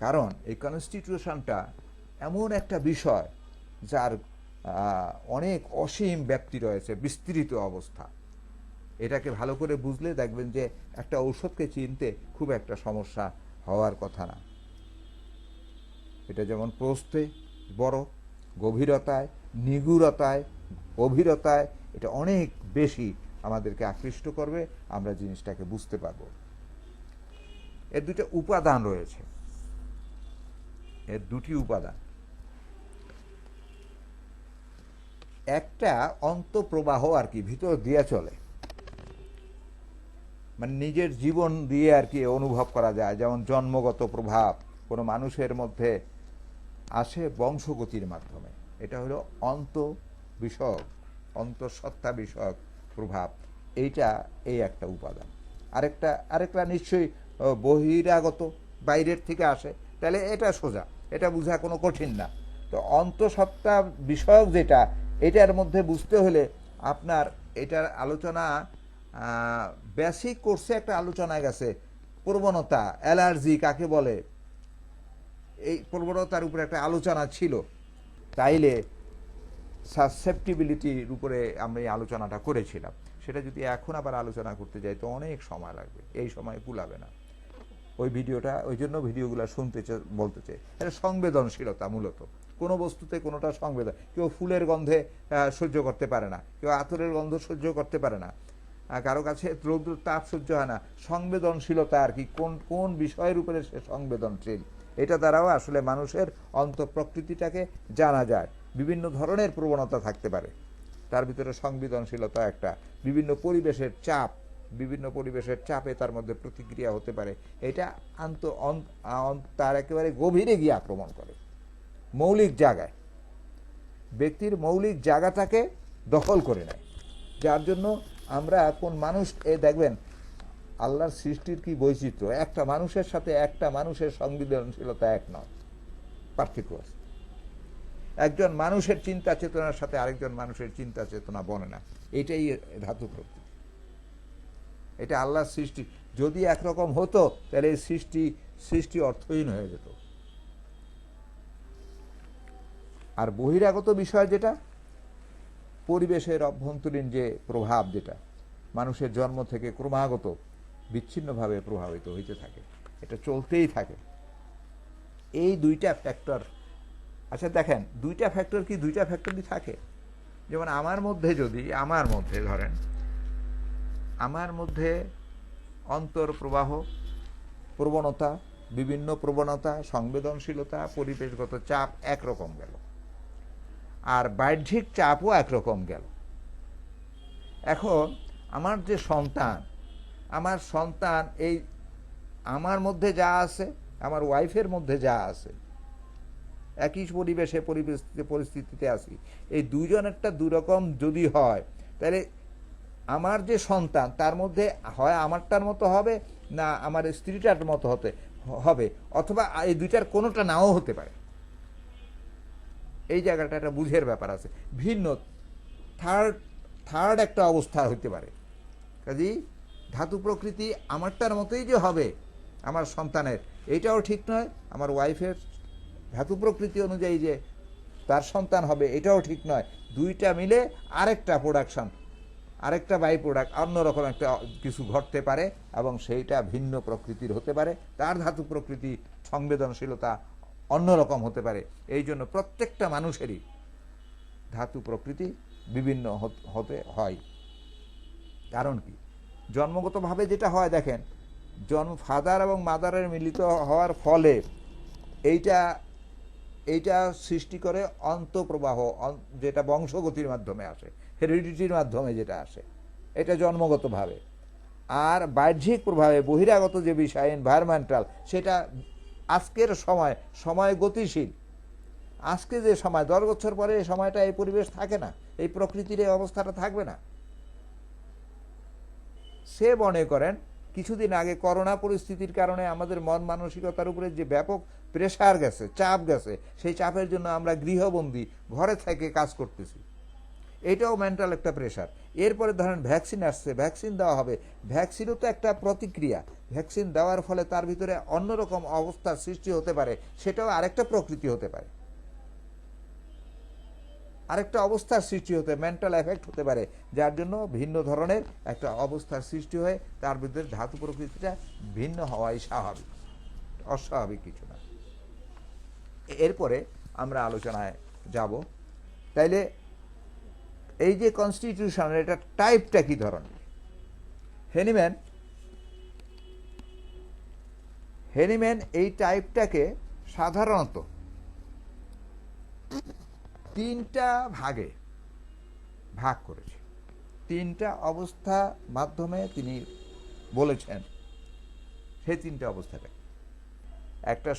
কারণ এই কনস্টিটিউশনটা এমন একটা বিষয় যার অনেক অসীম ব্যাপ্তি রয়েছে, বিস্তৃত অবস্থা। এটাকে ভালো করে বুঝলে দেখবেন যে একটা ঔষধকে চিনতে খুব একটা সমস্যা হওয়ার কথা না। এটা যেমন প্রস্থে বড়, গভীরতায়, নিগুড়তায়, গভীরতায় এটা অনেক বেশি আমাদেরকে আকৃষ্ট করবে, আমরা জিনিসটাকে বুঝতে পারব। এর দুটো উপাদান রয়েছে, এর দুটি উপাদান। একটা অন্তঃপ্রবাহ আর কি, ভিতর দিয়ে চলে, মানে নিজের জীবন দিয়ে আর কি অনুভব করা যায়। যেমন জন্মগত প্রভাব কোনো মানুষের মধ্যে আসে বংশগতির মাধ্যমে, এটা হলো বিষয়ক, অন্তঃসত্ত্বা বিষয়ক প্রভাব। এইটা এই একটা উপাদান। আরেকটা নিশ্চয়ই বহিরাগত, বাইরের থেকে আসে। তাহলে এটা সোজা, এটা বোঝা কোনো কঠিন না। তো অন্তঃসত্ত্বা বিষয়ক যেটা, এটার মধ্যে বুঝতে হলে আপনার এটার আলোচনা বেসিক কোর্সে একটা আলোচনায় গেছে, প্রবণতা, অ্যালার্জি কাকে বলে, এই প্রবণতার উপরে একটা আলোচনা ছিল। তাইলে সাসেপ্টিবিলিটির উপরে আমরা এই আলোচনাটা করেছিলাম। সেটা যদি এখন আবার আলোচনা করতে যাই তো অনেক সময় লাগবে, এই সময় কুলাবে না। ওই ভিডিওটা, ওই জন্য ভিডিওগুলো শুনতে বলতে চাই। এটা সংবেদনশীলতা মূলত, কোনো বস্তুতে কোনোটা সংবেদন। কেউ ফুলের গন্ধে সহ্য করতে পারে না, কেউ আতরের গন্ধ সহ্য করতে পারে না, কারো কাছে রৌদ্র তাপ সহ্য হয় না। সংবেদনশীলতা আর কি, কোন কোন বিষয়ের উপরে সে সংবেদনশীল, এটা দ্বারাও আসলে মানুষের অন্তঃপ্রকৃতিটাকে জানা যায়। বিভিন্ন ধরনের প্রবণতা থাকতে পারে, তার ভিতরে সংবেদনশীলতা একটা। বিভিন্ন পরিবেশের চাপে তার মধ্যে প্রতিক্রিয়া হতে পারে। এটা তার একেবারে গভীরে গিয়ে আক্রমণ করে, মৌলিক জায়গায়, ব্যক্তির মৌলিক জায়গাটাকে দখল করে নেয়। যার জন্য আমরা কোন মানুষ, দেখবেন আল্লাহর সৃষ্টির কি বৈচিত্র্য, একটা মানুষের সাথে একটা মানুষের সংবেদনশীলতা এক নয়, পার্থক্য আছে। একজন মানুষের চিন্তা চেতনার সাথে আরেকজন মানুষের চিন্তা চেতনা বনে না। এটাই ধাতু প্রকৃতি, এটা আল্লাহর সৃষ্টি। যদি একরকম হতো তাহলে এই সৃষ্টি অর্থহীন হয়ে যেত। আর বহিরাগত বিষয় যেটা, পরিবেশের অভ্যন্তরীণ যে প্রভাব, যেটা মানুষের জন্ম থেকে ক্রমাগত বিচ্ছিন্নভাবে প্রভাবিত হইতে থাকে, এটা চলতেই থাকে। এই দুইটা ফ্যাক্টর, আচ্ছা দেখেন দুইটা ফ্যাক্টরই থাকে। যেমন আমার মধ্যে ধরেন আমার মধ্যে অন্তর্প্রবাহ, প্রবণতা, বিভিন্ন প্রবণতা, সংবেদনশীলতা, পরিবেশগত চাপ একরকম গেল, আর বাহ্যিক চাপও একরকম গেল। এখন আমার যে সন্তান, এই আমার মধ্যে যা আছে, আমার ওয়াইফের মধ্যে যা আছে, একই পরিস্থিতিতে আছি, এই দুইজনেরটা দুরকম যদি হয়, তাহলে আমার যে সন্তান তার মধ্যে হয় আমারটার মতো হবে, না আমার স্ত্রীটার মতো হবে, অথবা এই দুইটার কোনোটা নাও হতে পারে। এই জায়গাটা একটা বুঝের ব্যাপার আছে। ভিন্ন থার্ড একটা অবস্থা হইতে পারে। কাজেই ধাতু প্রকৃতি আমারটার মতোই যে হবে আমার সন্তানের, এইটাও ঠিক নয়। আমার ওয়াইফের ধাতু প্রকৃতি অনুযায়ী যে তার সন্তান হবে, এটাও ঠিক নয়। দুইটা মিলে আরেকটা প্রোডাকশন, আরেকটা বাই প্রোডাক্ট, অন্যরকম একটা কিছু ঘটতে পারে, এবং সেইটা ভিন্ন প্রকৃতির হতে পারে। তার ধাতু প্রকৃতি, সংবেদনশীলতা অন্যরকম হতে পারে। এই জন্য প্রত্যেকটা মানুষেরই ধাতু প্রকৃতি বিভিন্ন হতে হয়। কারণ কি, জন্মগতভাবে যেটা হয়, দেখেন ফাদার এবং মাদারের মিলিত হওয়ার ফলে এইটা সৃষ্টি করে অন্তঃপ্রবাহ, যেটা বংশগতির মাধ্যমে আসে, হেরিডিটির মাধ্যমে যেটা আসে, এটা জন্মগতভাবে। আর বাহ্যিক প্রভাবে, বহিরাগত যে বিষয় এনভায়রনমেন্টাল, সেটা আজকের সময় গতিশীল। আজকে যে সময়, 10 বছর পরে এই সময়টা, এই পরিবেশ থাকে না, এই প্রকৃতির এই অবস্থাটা থাকবে না। সে মনে করেন কিছুদিন আগে করোনা পরিস্থিতির কারণে আমাদের মন মানসিকতার উপরে যে ব্যাপক প্রেসার গেছে, চাপ গেছে, সেই চাপের জন্য আমরা গৃহবন্দী, ঘরে থেকে কাজ করতেছি। এটাও মেন্টাল একটা প্রেশার। এরপরে ধরেন ভ্যাকসিন আসছে, ভ্যাকসিন দেওয়া হবে, ভ্যাকসিনও তো একটা প্রতিক্রিয়া। ভ্যাকসিন দেওয়ার ফলে তার ভিতরে অন্যরকম অবস্থার সৃষ্টি হতে পারে, সেটাও আরেকটা প্রকৃতি হতে পারে, আরেকটা অবস্থার সৃষ্টি হতে, মেন্টাল এফেক্ট হতে পারে, যার জন্য ভিন্ন ধরনের একটা অবস্থার সৃষ্টি হয়ে তার ভিতরে ধাতু প্রকৃতিটা ভিন্ন হওয়াই স্বাভাবিক, অস্বাভাবিক কিছু না। এরপরে আমরা আলোচনায় যাব। তাইলে এই যে কনস্টিটিউশন, এটা টাইপটা কি ধরনের? হেনিম্যান এই টাইপটাকে সাধারণত তিনটা ভাগে ভাগ করেছে। তিনটা অবস্থা মাধ্যমে তিনি বলেছেন। সেই তিনটা অবস্থাটা একটা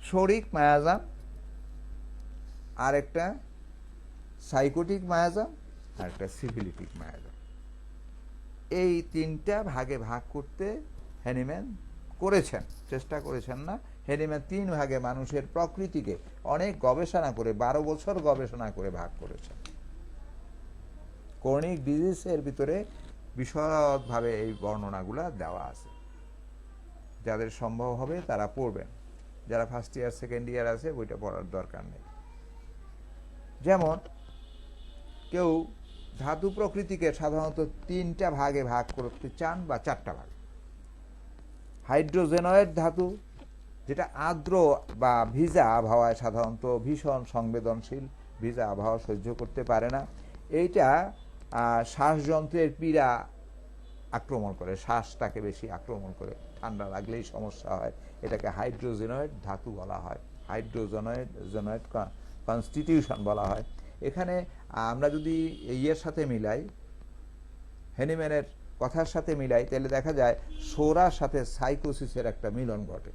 শরিক মায়াজাম, আর একটা সাইকোটিক মায়াজাম, আর একটা সিফিলিটিক মায়াজাম। এই তিনটা ভাগে ভাগ করতে হেনিম্যান করেছেন, চেষ্টা করেছেন না। হেনিম্যান তিন ভাগে মানুষের প্রকৃতিকে অনেক গবেষণা করে, 12 বছর গবেষণা করে ভাগ করেছেন। ক্রনিক ডিজিজের ভিতরে বিশদভাবে এই বর্ণনাগুলা দেওয়া আছে। যাদের সম্ভব হবে তারা পড়বেন, যারা ফার্স্ট ইয়ার সেকেন্ড ইয়ার আছে বইটা পড়ার দরকার নেই। যেমন কেউ ধাতু প্রকৃতিকে সাধারণত তিনটা ভাগে ভাগ করতে চান, বা চারটা ভাগ। হাইড্রোজেনয়েড ধাতু, যেটা আর্দ্র বা ভিজা আবহাওয়ায় সাধারণত ভীষণ সংবেদনশীল, ভিজা আবহাওয়া সহ্য করতে পারে না। এইটা শ্বাসযন্ত্রের পীড়া আক্রমণ করে, শ্বাসটাকে বেশি আক্রমণ করে, ঠান্ডা লাগলেই সমস্যা হয়। এটাকে হাইড্রোজেনয়েড ধাতু বলা হয়, হাইড্রোজেনয়েড কনস্টিটিউশন বলা হয়। এখানে আমরা যদি ইয়ের সাথে মিলাই, হেনিম্যানের কথার সাথে মিলাই, তাহলে দেখা যায় সোরার সাথে সাইকোসিসের একটা মিলন ঘটে।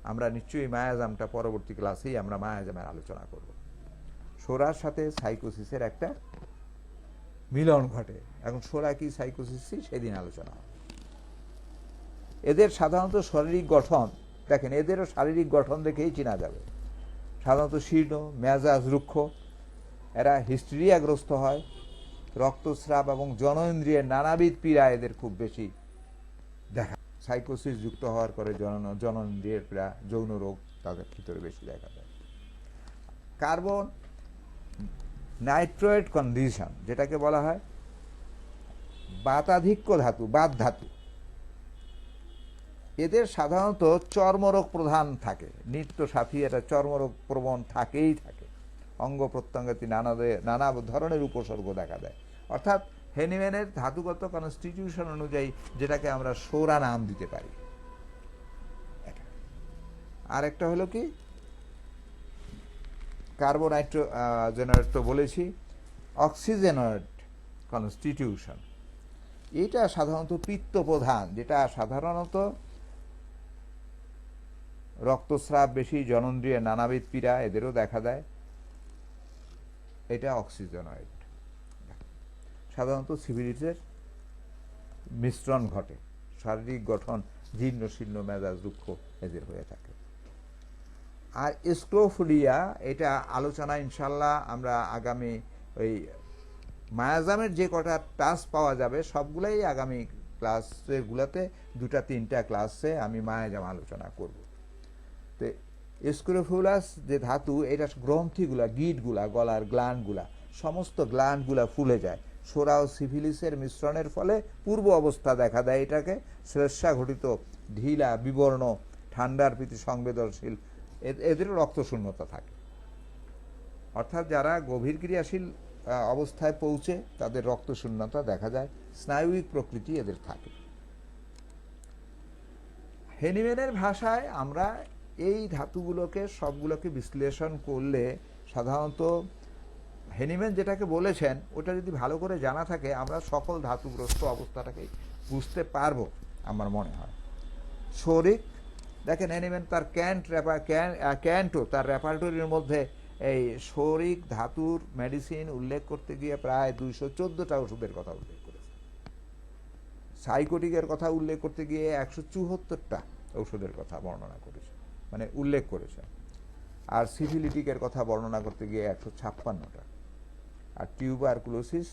আমরা নিশ্চয়ই মায়াজামটা পরবর্তী ক্লাসেই আমরা মায়াজামের আলোচনা করব। সোরার সাথে সাইকোসিসের একটা মিলন ঘটে। এখন সোরা কি সাইকোসিস সেদিন আলোচনা হবে। এদের সাধারণত শারীরিক গঠন দেখেন, এদেরও শারীরিক গঠন দেখেই চেনা যাবে। সাধারণত শীর্ণ, মেজাজ রুক্ষ, এরা হিস্টেরিয়াগ্রস্ত হয়, রক্তস্রাব এবং জনইন্দ্রিয়ের নানাবিধ পীড়া এদের খুব বেশি দেখা। সাইকোসিস যুক্ত হওয়ার পরে জনইন্দ্রিয়ের পীড়া, যৌন রোগ তাদের ভিতরে বেশি দেখা যায়। কার্বন নাইট্রেট কন্ডিশন, যেটাকে বলা হয় বাতাধিক্য ধাতু, বাত ধাতু, এদের সাধারণত চর্মরোগ প্রধান থাকে। নিত্য সাথী এটা চর্মরোগ প্রবণ থাকেই থাকে। অঙ্গ প্রত্যঙ্গতি নানা ধরনের উপসর্গ দেখা দেয়। অর্থাৎ হেনিম্যানের ধাতুগত কনস্টিটিউশন অনুযায়ী যেটাকে আমরা সোরা নাম দিতে পারি। আর একটা হলো কি কার্বোনাইট্রোজেনয়েড তো বলেছি, অক্সিজেনয়েড কনস্টিটিউশন, এটা সাধারণত পিত্ত প্রধান, যেটা সাধারণত রক্তস্রাব বেশি, জনইন্দ্রিয়ে নানাবিধ পীড়া এদেরও দেখা দেয়। এটা অক্সিজেনয়েড। সাধারণত সিভিলিসের মিশ্রণ ঘটে, শারীরিক গঠন জীর্ণ শীর্ণ, মেজাজ রুক্ষ এদের হয়ে থাকে। আর স্ক্রোফুলিয়া, এটা আলোচনা ইনশাল্লাহ আমরা আগামী ওই মায়াজামের যে কটা টাচ পাওয়া যাবে সবগুলাই আগামী ক্লাসগুলোতে, 2-3টা ক্লাসে আমি মায়াজাম আলোচনা করব। তো স্ক্রোফুলাস যে ধাতু, এটা গ্রন্থিগুলা, গিটগুলা, গলার গ্ল্যান্ডগুলা, সমস্ত গ্ল্যান্ডগুলা ফুলে যায়। সোরা ও সিফিলিসের মিশ্রণের ফলে পূর্ব অবস্থা দেখা দেয়। এটাকে শ্লেষ্মাঘটিত, ঢিলা, বিবর্ণ, ঠান্ডার প্রতি সংবেদনশীল, এদেরও রক্তশূন্যতা থাকে। অর্থাৎ যারা গভীর ক্রিয়াশীল অবস্থায় পৌঁছে তাদের রক্তশূন্যতা দেখা যায়, স্নায়ুবিক প্রকৃতি এদের থাকে। হেনিম্যানের ভাষায় আমরা এই ধাতুগুলোকে সবগুলোকে বিশ্লেষণ করলে সাধারণত হেনিম্যান যেটাকে বলেছেন ওটা যদি ভালো করে জানা থাকে, আমরা সকল ধাতুগ্রস্ত অবস্থাটাকে বুঝতে পারবো আমার মনে হয়। শরিক দেখেন, হেনিম্যান তার ক্যান্টো তার রেপার্টরির মধ্যে এই শরিক ধাতুর মেডিসিন উল্লেখ করতে গিয়ে প্রায় 214টা ওষুধের কথা উল্লেখ করেছে। সাইকোটিকের কথা উল্লেখ করতে গিয়ে 174টা ঔষধের কথা বর্ণনা করেছে, উল্লেখ করেছে। আর সিফিলিটিকের কথা বর্ণনা করতে গিয়ে 156টা। আর টিউবারকুলোসিস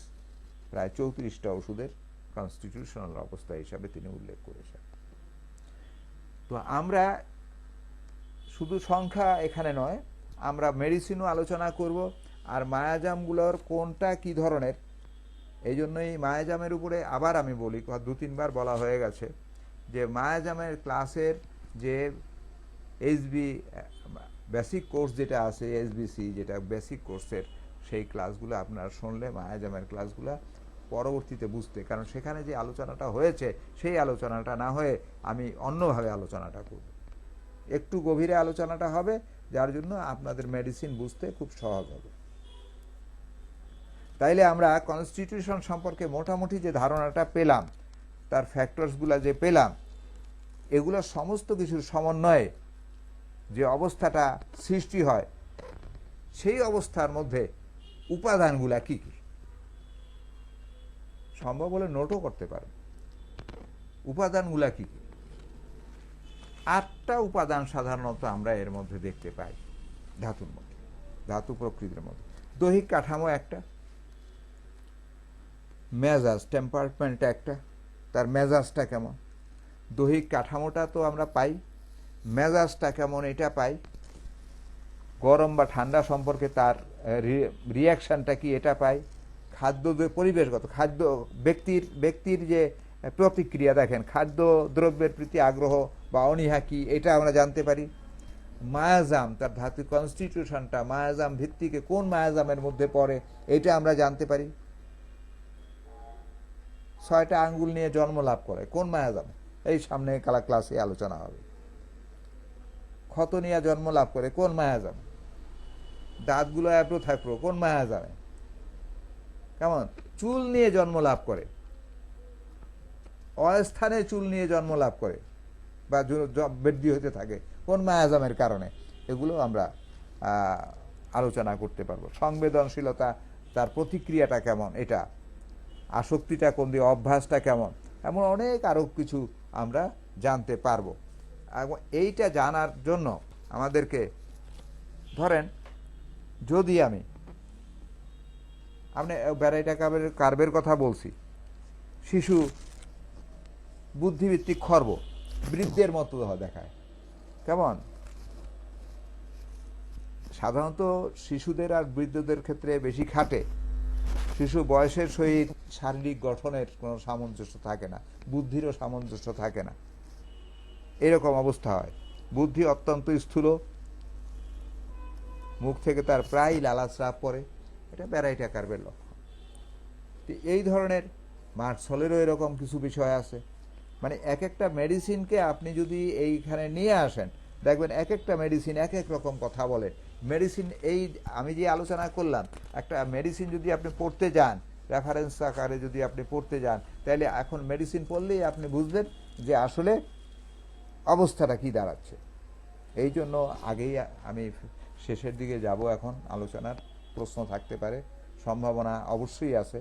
প্রায় 34টা ওষুধের কনস্টিটিউশনাল অবস্থা হিসাবে তিনি উল্লেখ করেছেন। তো আমরা শুধু সংখ্যা এখানে নয়, আমরা মেডিসিনও আলোচনা করব, আর মায়াজামগুলোর কোনটা কি ধরনের। এই জন্যই মায়াজামের উপরে আবার আমি বলি, 2-3 বার বলা হয়ে গেছে যে মায়াজামের ক্লাসের যে এইচবি বেসিক কোর্স যেটা আছে, এসবিসি যেটা বেসিক কোর্সের, সেই ক্লাসগুলো আপনারা শুনলে মায়াজামের ক্লাসগুলো পরবর্তীতে বুঝতে, কারণ সেখানে যে আলোচনাটা হয়েছে সেই আলোচনাটা না হয়ে আমি অন্যভাবে আলোচনাটা করব, একটু গভীরে আলোচনাটা হবে, যার জন্য আপনাদের মেডিসিন বুঝতে খুব সহজ হবে। তাইলে আমরা কনস্টিটিউশন সম্পর্কে মোটামুটি যে ধারণাটা পেলাম, তার ফ্যাক্টরসগুলো যে পেলাম, এগুলো সমস্ত কিছুর সমন্বয়ে যে অবস্থাটা সৃষ্টি হয়, সেই অবস্থার মধ্যে উপাদানগুলা কি কি, সম্ভব হলে নোটও করতে পারেন। উপাদানগুলা কি কি? 8টা উপাদান সাধারণত আমরা এর মধ্যে দেখতে পাই ধাতুর মধ্যে, ধাতু প্রকৃতির মধ্যে। দৈহিক কাঠামো একটা, মেজাজ টেম্পারমেন্ট একটা, তার মেজাজটা কেমন, দৈহিক কাঠামোটা তো আমরা পাই, মেজাজটা কেমন এটা পাই, গরম বা ঠান্ডা সম্পর্কে তার রিয়াকশানটা কি এটা পাই, খাদ্য পরিবেশগত খাদ্য ব্যক্তির যে প্রতিক্রিয়া, দেখেন খাদ্য দ্রব্যের প্রতি আগ্রহ বা অনীহা কি এটা আমরা জানতে পারি। মায়াজাম তার ধাতু কনস্টিটিউশনটা মায়াজাম ভিত্তিকে কোন মায়াজামের মধ্যে পড়ে এটা আমরা জানতে পারি। 6টা আঙ্গুল নিয়ে জন্ম লাভ করে কোন মায়াজাম, এই সামনে কালা ক্লাসে আলোচনা হবে। ক্ষত নিয়ে জন্ম লাভ করে কোন মায়াজাম, দাঁতগুলো অ্যাপ্রো থাপ্রো কোন মায়াজামে, কেমন চুল নিয়ে জন্ম লাভ করে, অস্থানে চুল নিয়ে জন্ম লাভ করে বা বৃদ্ধি হতে থাকে কোন মায়াজামের কারণে, এগুলো আমরা আলোচনা করতে পারবো। সংবেদনশীলতা তার প্রতিক্রিয়াটা কেমন, এটা আসক্তিটা কোন দিয়ে, অভ্যাসটা কেমন, এমন অনেক আরও কিছু আমরা জানতে পারবো। এবং এইটা জানার জন্য আমাদেরকে, ধরেন যদি আমি আপনি ব্যারাইটা কার্ভের কথা বলছি, শিশু বুদ্ধিভিত্তিক খর্ব বৃদ্ধের মতো দেখায়, কেমন সাধারণত শিশুদের আর বৃদ্ধদের ক্ষেত্রে বেশি খাটে। শিশু বয়সের সহিত শারীরিক গঠনের কোনো সামঞ্জস্য থাকে না, বুদ্ধিরও সামঞ্জস্য থাকে না, এরকম অবস্থা হয়। বুদ্ধি অত্যন্ত স্থূল, মুখ থেকে তার প্রায় লালাস্রাব পড়ে, এটা ব্যারাইটা কার্ভের লক্ষণ। এই ধরনের মার্সলেরও এরকম কিছু বিষয় আছে। মানে এক একটা মেডিসিনকে আপনি যদি এইখানে নিয়ে আসেন, দেখবেন এক একটা মেডিসিন এক এক রকম কথা বলে। মেডিসিন এই আমি যে আলোচনা করলাম, একটা মেডিসিন যদি আপনি পড়তে যান, রেফারেন্স আকারে যদি আপনি পড়তে যান, তাহলে এখন মেডিসিন পড়লেই আপনি বুঝবেন যে আসলে অবস্থাটা কি দাঁড়াচ্ছে। এই জন্য আগেই আমি শেষের দিকে যাব, এখন আলোচনার প্রশ্ন থাকতে পারে, সম্ভাবনা অবশ্যই আছে।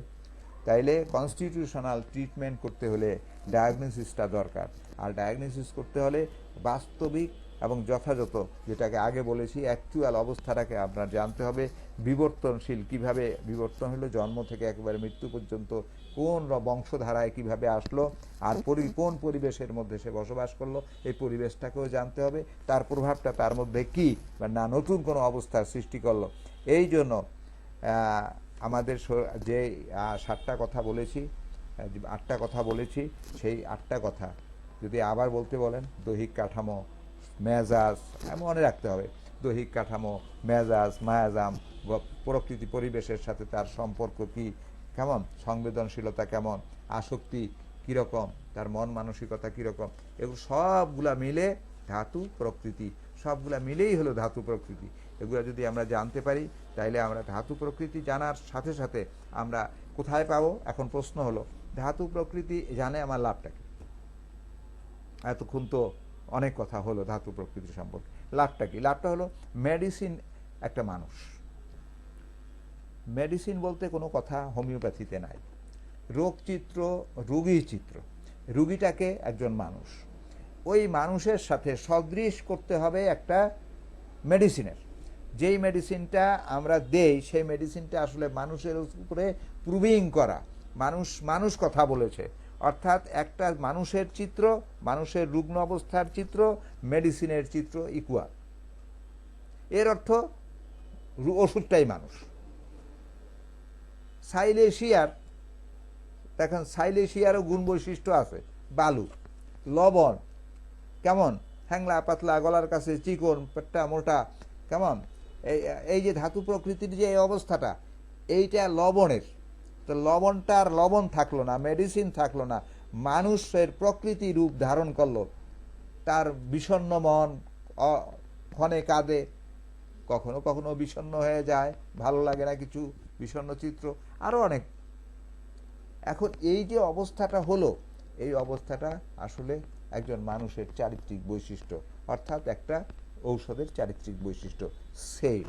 তাইলে কনস্টিটিউশনাল ট্রিটমেন্ট করতে হলে ডায়াগনোসিসটা দরকার, আর ডায়াগনোসিস করতে হলে বাস্তবিক এবং যথাযথ, যেটাকে আগে বলেছি অ্যাকচুয়াল অবস্থাটাকে আপনার জানতে হবে। বিবর্তনশীল, কিভাবে বিবর্তন হলো জন্ম থেকে একেবারে মৃত্যু পর্যন্ত, কোন বংশধারায় কিভাবে আসলো, আর কোন পরিবেশের মধ্যে সে বসবাস করলো, এই পরিবেশটাকেও জানতে হবে, তার প্রভাবটা তার মধ্যে কি বা না নতুন কোনো অবস্থার সৃষ্টি করলো। এই জন্য আমাদের যে 7টা কথা বলেছি, 8টা কথা বলেছি, সেই 8টা কথা যদি আবার বলতে বলেন, দৈহিক কাঠামো, মেজাজ, মনে রাখতে হবে দৈহিক কাঠামো, মেজাজ, মায়াজাম, প্রকৃতি পরিবেশের সাথে তার সম্পর্ক কি, কেমন সংবেদনশীলতা কেমন, আসক্তি কীরকম, তার মন মানসিকতা কীরকম, এগুলো সবগুলা মিলে ধাতু প্রকৃতি, সবগুলা মিলেই হলো ধাতু প্রকৃতি। এগুলো যদি আমরা জানতে পারি, তাইলে আমরা ধাতু প্রকৃতি জানার সাথে সাথে আমরা কোথায় পাবো, এখন প্রশ্ন হলো ধাতু প্রকৃতি জানে আমার লাভটা কি। এতক্ষণ তো অনেক কথা হলো ধাতু প্রকৃতি সম্পর্কে, লাভটা কি? লাভটা হলো মেডিসিন একটা মানুষ। মেডিসিন বলতে কোনো কথা হোমিওপ্যাথিতে নাই। রোগচিত্র, রোগী চিত্র, রুগীটাকে একজন মানুষ, ওই মানুষের সাথে সদৃশ করতে হবে একটা মেডিসিনের। যেই মেডিসিনটা আমরা দেই সেই মেডিসিনটা আসলে মানুষের উপরে প্রুভিং করা, মানুষ কথা বলেছে, অর্থাৎ একটা মানুষের চিত্র, মানুষের রুগ্ন অবস্থার চিত্র, মেডিসিনের চিত্র ইকুয়াল। এর অর্থ ওষুধটাই মানুষ। সাইলেশিয়ার দেখেন, সাইলেশিয়ারও গুণ বৈশিষ্ট্য আছে। বালু, লবণ, কেমন হ্যাংলা পাতলা, গলার কাছে চিকন, পেটটা মোটা, কেমন এই যে ধাতু প্রকৃতির যে এই অবস্থাটা, এইটা লবণের। তো লবণটা আর লবণ থাকলো না, মেডিসিন থাকলো না, মানুষের প্রকৃতি রূপ ধারণ করলো। তার বিষণ্ণ মন, ক্ষণে কাঁদে, কখনো কখনো বিষণ্ণ হয়ে যায়, ভালো লাগে না কিছু, বিষণ্ণ চিত্র, আরো অনেক। এখন এই যে অবস্থাটা হলো, এই অবস্থাটা আসলে একজন মানুষের চারিত্রিক বৈশিষ্ট্য, অর্থাৎ একটা ঔষধের চারিত্রিক বৈশিষ্ট্য সেই।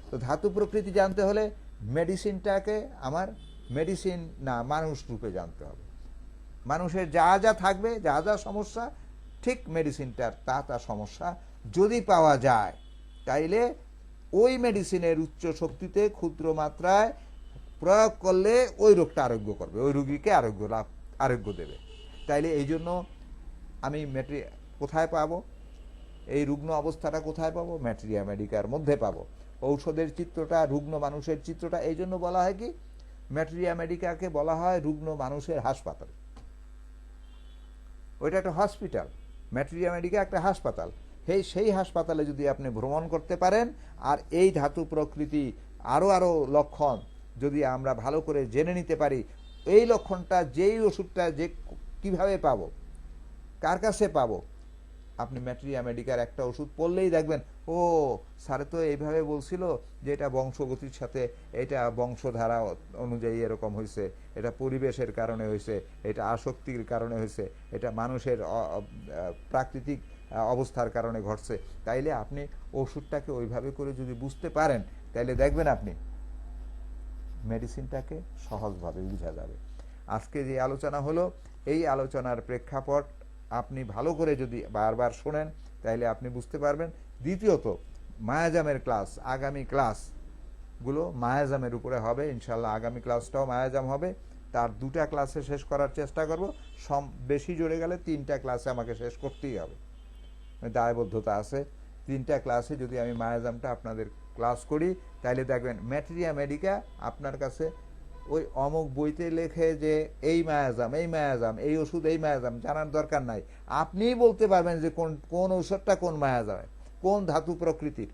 তো ধাতু প্রকৃতি জানতে হলে মেডিসিনটাকে আমার মেডিসিন না মানুষ রূপে জানতে হবে। মানুষের যা যা থাকবে, যা যা সমস্যা, ঠিক মেডিসিনটার তা সমস্যা যদি পাওয়া যায়, তাইলে ওই মেডিসিনের উচ্চ শক্তিতে ক্ষুদ্র মাত্রায় প্রয়োগ করলে ওই রোগটা আরোগ্য করবে, ওই রোগীকে আরোগ্য দেবে। তাইলে এই জন্য আমি কোথায় পাবো এই রুগ্ন অবস্থাটা, কোথায় পাবো? ম্যাটেরিয়া মেডিকার মধ্যে পাবো। ঔষধের চিত্রটা, রুগ্ন মানুষের চিত্রটা, এই জন্য বলা হয় কি, ম্যাটেরিয়া মেডিকাকে বলা হয় রুগ্ন মানুষের হাসপাতাল। ওইটা একটা হসপিটাল, ম্যাটেরিয়া মেডিকা একটা হাসপাতাল। সেই হাসপাতালে যদি আপনি ভ্রমণ করতে পারেন, আর এই ধাতু প্রকৃতি আরো লক্ষণ যদি আমরা ভালো করে জেনে নিতে পারি, এই লক্ষণটা, যেই ওষুধটা যে কিভাবে পাবো, কার কাছে পাবো, আপনি ম্যাটেরিয়া মেডিকার একটা ওষুধ পড়লেই দেখবেন, ও স্যারে তো এইভাবে বলছিল যে এটা বংশগতির সাথে, এটা বংশধারা অনুযায়ী এরকম হয়েছে, এটা পরিবেশের কারণে হয়েছে, এটা আসক্তির কারণে হয়েছে, এটা মানুষের প্রাকৃতিক অবস্থার কারণে ঘটছে। তাইলে আপনি ওষুধটাকে ওইভাবে করে যদি বুঝতে পারেন, তাইলে দেখবেন আপনি মেডিসিনটাকে সহজভাবে বোঝা যাবে। আজকে যে আলোচনা হলো, এই আলোচনার প্রেক্ষাপট আপনি ভালো করে যদি বারবার শোনেন, তাইলে আপনি বুঝতে পারবেন। দ্বিতীয়ত, মায়াজামের ক্লাস, আগামী ক্লাসগুলো মায়াজামের উপরে হবে ইনশাল্লাহ। আগামী ক্লাসটাও মায়াজাম হবে। তার 2টা ক্লাসে শেষ করার চেষ্টা করব। বেশি জোরে গেলে 3টা ক্লাসে আমাকে শেষ করতেই হবে, দায়বদ্ধতা আছে। 3টা ক্লাসে যদি আমি মায়াজামটা আপনাদের ক্লাস করি, তাইলে দেখবেন ম্যাটেরিয়া মেডিকা আপনার কাছে ওই অমুক বইতে লেখে যে এই মায়াজাম, এই ওষুধ, এই মায়াজাম জানার দরকার নাই। আপনিই বলতে পারবেন যে কোন ঔষধটা কোন মায়াজামে, কোন ধাতু প্রকৃতির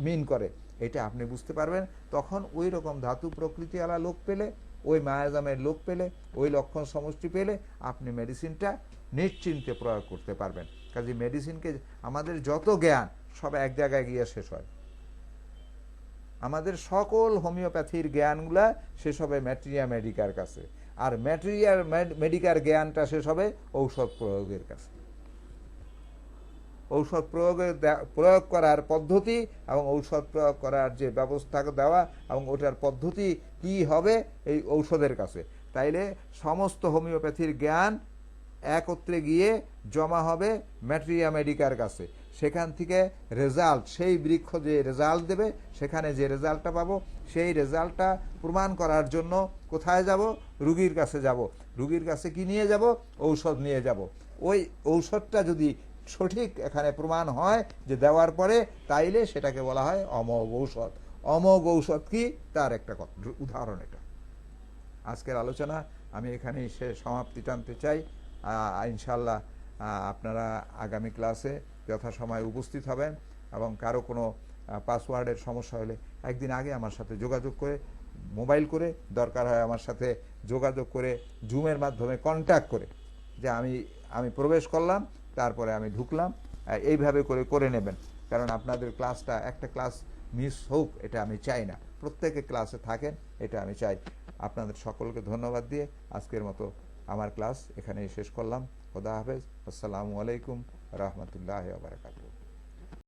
মিন করে, এটা আপনি বুঝতে পারবেন। তখন ওই রকম ধাতু প্রকৃতিওয়ালা লোক পেলে, ওই মায়াজামের লোক পেলে, ওই লক্ষণ সমষ্টি পেলে আপনি মেডিসিনটা নিশ্চিন্তে প্রয়োগ করতে পারবেন। কাজে মেডিসিনকে, আমাদের যত জ্ঞান সব এক জায়গায় গিয়ে শেষ হয়। আমাদের সকল হোমিওপ্যাথির জ্ঞানগুলা শেষ হবে ম্যাটেরিয়া মেডিকার কাছে, আর ম্যাটেরিয়া মেডিকার জ্ঞানটা শেষ হবে ঔষধ প্রয়োগের কাছে। ঔষধ প্রয়োগ করার পদ্ধতি এবং ঔষধ প্রয়োগ করার যে ব্যবস্থা দেওয়া এবং ওটার পদ্ধতি কি হবে, এই ঔষধের কাছে। তাইলে সমস্ত হোমিওপ্যাথির জ্ঞান একত্রে গিয়ে জমা হবে ম্যাটেরিয়া মেডিকার কাছে। সেখান থেকে রেজাল্ট, সেই বৃক্ষ যে রেজাল্ট দেবে, সেখানে যে রেজাল্টটা পাবো, সেই রেজাল্টটা প্রমাণ করার জন্য কোথায় যাব? রুগীর কাছে যাব। রুগীর কাছে কি নিয়ে যাব? ঔষধ নিয়ে যাব। ওই ঔষধটা যদি সঠিক এখানে প্রমাণ হয় যে দেওয়ার পরে, তাইলে সেটাকে বলা হয় অমোঘ ঔষধ। অমোঘ ঔষধ কি, তার একটা উদাহরণ এটা। আজকের আলোচনা আমি এখানেই সমাপ্তি টানতে চাই। ইনশাল্লাহ আপনারা আগামী ক্লাসে যথাসময়ে উপস্থিত হবেন, এবং কারো কোনো পাসওয়ার্ডের সমস্যা হলে একদিন আগে আমার সাথে যোগাযোগ করে, মোবাইল করে, দরকার হয় আমার সাথে যোগাযোগ করে, জুমের মাধ্যমে কন্ট্যাক্ট করে, যে আমি প্রবেশ করলাম, তারপরে আমি ঢুকলাম, এইভাবে করে নেবেন। কারণ আপনাদের ক্লাসটা, একটা ক্লাস মিস হোক এটা আমি চাই না, প্রত্যেকে ক্লাসে থাকেন এটা আমি চাই। আপনাদের সকলকে ধন্যবাদ দিয়ে আজকের মতো আমার ক্লাস এখানেই শেষ করলাম। খোদা হাফেজ। আসসালামু আলাইকুম রহমতুল্লাহ ওয়া বারাকাতুহু।